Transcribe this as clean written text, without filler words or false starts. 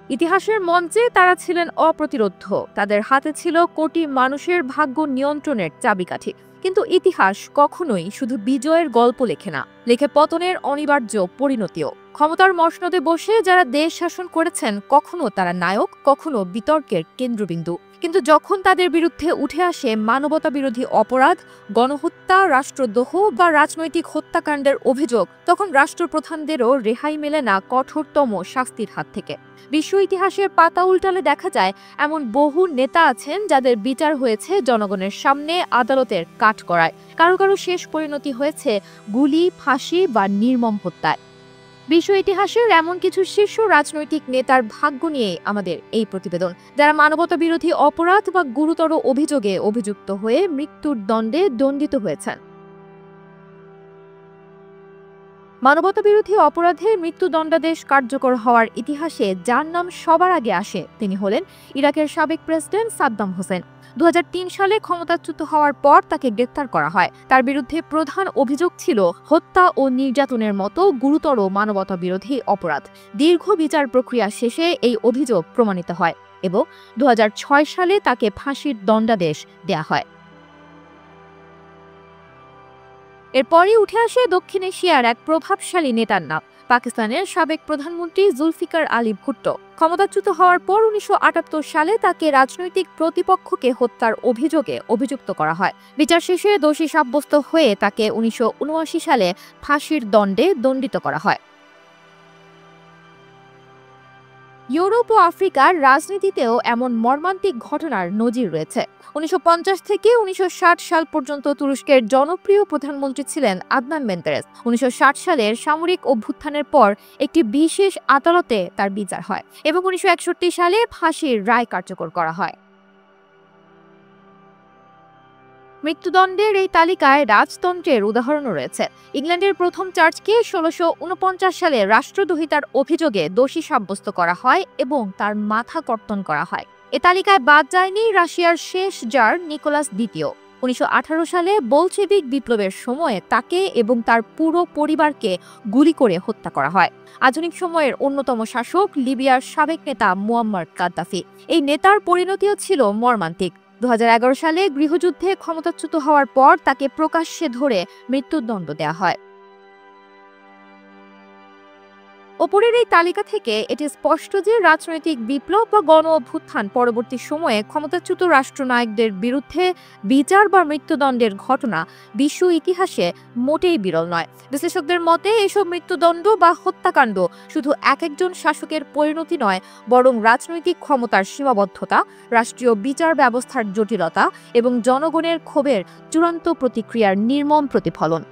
ইতিহাসের মঞ্চে তারা ছিলেন অপ্রতিরোধ্য। তাদের হাতে ছিল কোটি মানুষের ভাগ্য নিয়ন্ত্রণের চাবিকাঠি। কিন্তু ইতিহাস কখনোই শুধু বিজয়ের গল্প লেখে না, লেখে পতনের অনিবার্য পরিণতিও। ক্ষমতার মসনদে বসে যারা দেশ শাসন করেছেন, কখনো তারা নায়ক, কখনো বিতর্কের কেন্দ্রবিন্দু। কিন্তু যখন তাদের বিরুদ্ধে উঠে আসে মানবতা বিরোধী অপরাধ, গণহত্যা, রাষ্ট্রদ্রোহ বা রাজনৈতিক হত্যাকাণ্ডের অভিযোগ, তখন রাষ্ট্রপ্রধানদেরও রেহাই মেলে না কঠোরতম শাস্তির হাত থেকে। বিশ্ব ইতিহাসের পাতা উল্টালে দেখা যায় এমন বহু নেতা আছেন যাদের বিচার হয়েছে জনগণের সামনে আদালতের কাঠগড়ায়। কারো কারো শেষ পরিণতি হয়েছে গুলি, ফাঁসি বা নির্মম হত্যায়। বিশ্ব ইতিহাসের এমন কিছু শীর্ষ রাজনৈতিক নেতার ভাগ্য নিয়ে আমাদের এই প্রতিবেদন, যারা মানবতা বিরোধী অপরাধ বা গুরুতর অভিযোগে অভিযুক্ত হয়ে মৃত্যুর দণ্ডে দণ্ডিত হয়েছেন। মানবতা বিরোধী অপরাধে মৃত্যুদণ্ডাদেশ কার্যকর হওয়ার ইতিহাসে যার নাম সবার আগে আসে, তিনি হলেন ইরাকের সাবেক প্রেসিডেন্ট সাদ্দাম হোসেন। 2003 সালে ক্ষমতাচ্যুত হওয়ার পর তাকে গ্রেফতার করা হয়। তার বিরুদ্ধে প্রধান অভিযোগ ছিল হত্যা ও নির্যাতনের মতো গুরুতর মানবতা বিরোধী অপরাধ। দীর্ঘ বিচার প্রক্রিয়া শেষে এই অভিযোগ প্রমাণিত হয় এবং 2006 সালে তাকে ফাঁসির দণ্ডাদেশ দেয়া হয়। এরপরই উঠে আসে দক্ষিণ এশিয়ার এক প্রভাবশালী নেতার নাম, পাকিস্তানের সাবেক প্রধানমন্ত্রী জুলফিকার আলী ভুট্টো। ক্ষমতাচ্যুত হওয়ার পর 1978 সালে তাকে রাজনৈতিক প্রতিপক্ষকে হত্যার অভিযোগে অভিযুক্ত করা হয়। বিচার শেষে দোষী সাব্যস্ত হয়ে তাকে 1979 সালে ফাঁসির দণ্ডে দণ্ডিত করা হয়। ইউরোপ ও আফ্রিকার রাজনীতিতেও এমন মর্মান্তিক ঘটনার নজির রয়েছে। 1950 থেকে 1960 সাল পর্যন্ত তুরস্কের জনপ্রিয় প্রধানমন্ত্রী ছিলেন আদনান মেন্দেরেস। 1960 সালের সামরিক অভ্যুত্থানের পর একটি বিশেষ আদালতে তার বিচার হয় এবং 1961 সালে ফাঁসির রায় কার্যকর করা হয়। মৃত্যুদণ্ডের এই তালিকায় রাজতন্ত্রের উদাহরণও রয়েছে। ইংল্যান্ডের প্রথম চার্চকে 1649 সালে রাষ্ট্রদ্রোহিতার অভিযোগে দোষী সাব্যস্ত করা হয় এবং তার মাথা কর্তন করা হয়। এ তালিকায় বাদ যায়নি রাশিয়ার শেষ জার নিকোলাস দ্বিতীয়। 1918 সালে বোলশেভিক বিপ্লবের সময়ে তাকে এবং তার পুরো পরিবারকে গুলি করে হত্যা করা হয়। আধুনিক সময়ের অন্যতম শাসক লিবিয়ার সাবেক নেতা মুয়াম্মার গাদ্দাফি। এই নেতার পরিণতিও ছিল মর্মান্তিক। 2011 সালে গৃহযুদ্ধে ক্ষমতাচ্যুত হওয়ার পর তাকে প্রকাশ্যে ধরে মৃত্যুদণ্ড দেওয়া হয়। ওপরের এই তালিকা থেকে এটি স্পষ্ট যে রাজনৈতিক বিপ্লব বা গণ অভ্যুত্থান পরবর্তী সময়ে ক্ষমতাচ্যুত রাষ্ট্রনায়কদের বিরুদ্ধে বিচার বা মৃত্যুদণ্ডের ঘটনা বিশ্ব ইতিহাসে মোটেই বিরল নয়। বিশ্লেষকদের মতে এসব মৃত্যুদণ্ড বা হত্যাকাণ্ড শুধু একজন শাসকের পরিণতি নয়, বরং রাজনৈতিক ক্ষমতার সীমাবদ্ধতা, রাষ্ট্রীয় বিচার ব্যবস্থার জটিলতা এবং জনগণের ক্ষোভের চূড়ান্ত প্রতিক্রিয়ার নির্মম প্রতিফলন।